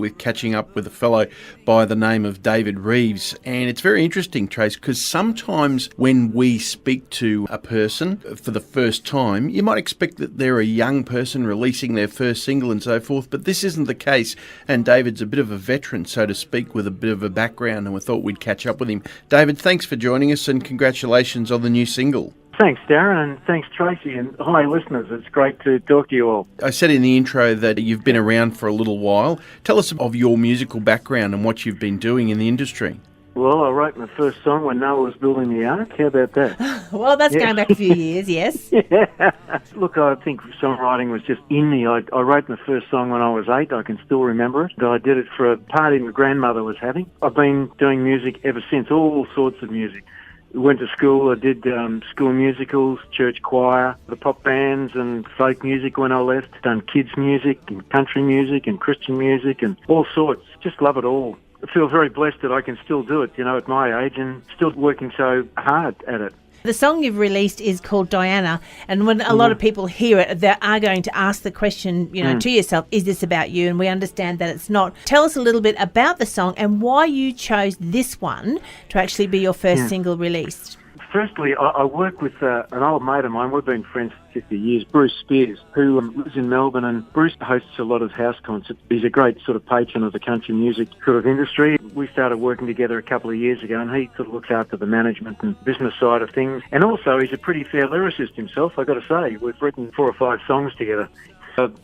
with catching up with a fellow by the name of David Reeves. And it's very interesting, Trace, because sometimes when we speak to a person for the first time, you might expect that they're a young person releasing their first single and so forth, but this isn't the case. And David's a bit of a veteran, so to speak, with a bit of a background, and we thought we'd catch up with him. David, thanks for joining us and congratulations on the new single. Thanks, Darren, and thanks, Tracy, and hi, listeners. It's great to talk to you all. I said in the intro that you've been around for a little while. Tell us of your musical background and what you've been doing in the industry. Well, I wrote my first song when Noah was building the ark. How about that? Well, that's going back a few years, yes. Yeah. Look, I think songwriting was just in me. I wrote my first song when I was 8. I can still remember it. I did it for a party my grandmother was having. I've been doing music ever since, all sorts of music. Went to school. I did school musicals, church choir, the pop bands and folk music when I left. Done kids music and country music and Christian music and all sorts. Just love it all. I feel very blessed that I can still do it, at my age, and still working so hard at it. The song you've released is called Diana, and when a lot of people hear it, they are going to ask the question, to yourself, is this about you? And we understand that it's not. Tell us a little bit about the song and why you chose this one to actually be your first single released. Firstly, I work with an old mate of mine. We've been friends for 50 years, Bruce Spears, who lives in Melbourne, and Bruce hosts a lot of house concerts. He's a great sort of patron of the country music sort of industry. We started working together a couple of years ago, and he sort of looks after the management and business side of things. And also, he's a pretty fair lyricist himself, I've got to say. We've written 4 or 5 songs together.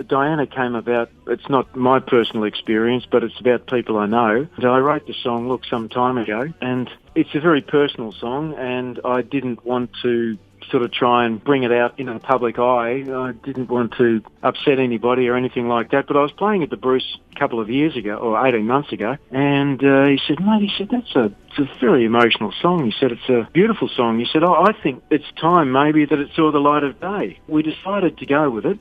Diana came about, it's not my personal experience, but it's about people I know. And I wrote the song, some time ago, and it's a very personal song, and I didn't want to sort of try and bring it out into the public eye. I didn't want to upset anybody or anything like that, but I was playing at the Bruce a couple of years ago, or 18 months ago, and he said, mate, it's a very emotional song. He said, it's a beautiful song. He said, I think it's time maybe that it saw the light of day. We decided to go with it.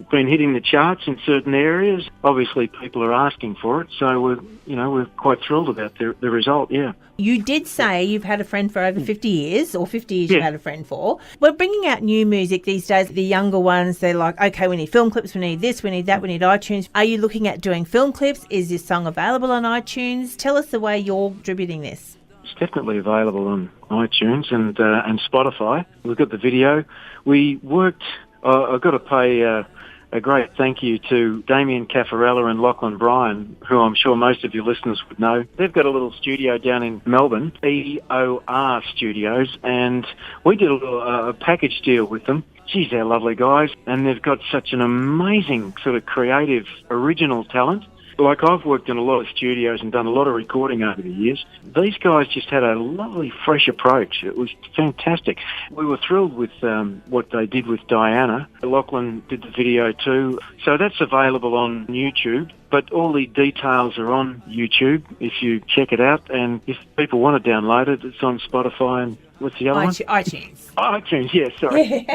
Been hitting the charts in certain areas. Obviously, people are asking for it, so we're quite thrilled about the result. Yeah. You did say you've had a friend for over 50 years, or 50 years you've had a friend for. We're bringing out new music these days. The younger ones, they're like, okay, we need film clips, we need this, we need that, we need iTunes. Are you looking at doing film clips? Is this song available on iTunes? Tell us the way you're distributing this. It's definitely available on iTunes and Spotify. We've got the video. We worked. I've got to pay a great thank you to Damien Caffarella and Lachlan Bryan, who I'm sure most of your listeners would know. They've got a little studio down in Melbourne, EOR Studios, and we did a package deal with them. Geez, they're lovely guys, and they've got such an amazing sort of creative, original talent. Like, I've worked in a lot of studios and done a lot of recording over the years. These guys just had a lovely, fresh approach. It was fantastic. We were thrilled with what they did with Diana. Lachlan did the video too. So that's available on YouTube. But all the details are on YouTube if you check it out. And if people want to download it, it's on Spotify and what's the other one? iTunes. iTunes, yeah, sorry.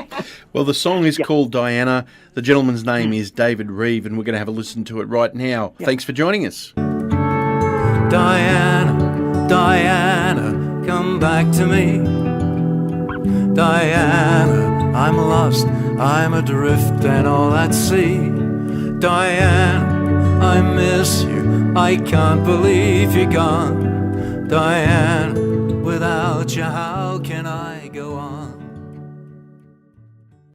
Well, the song is called Diana. The gentleman's name is David Reeve, and we're going to have a listen to it right now. Thanks for joining us. Diana, Diana, come back to me. Diana, I'm lost, I'm adrift and all at sea. Diana, I miss you, I can't believe you're gone. Diana, without you, how can I go on?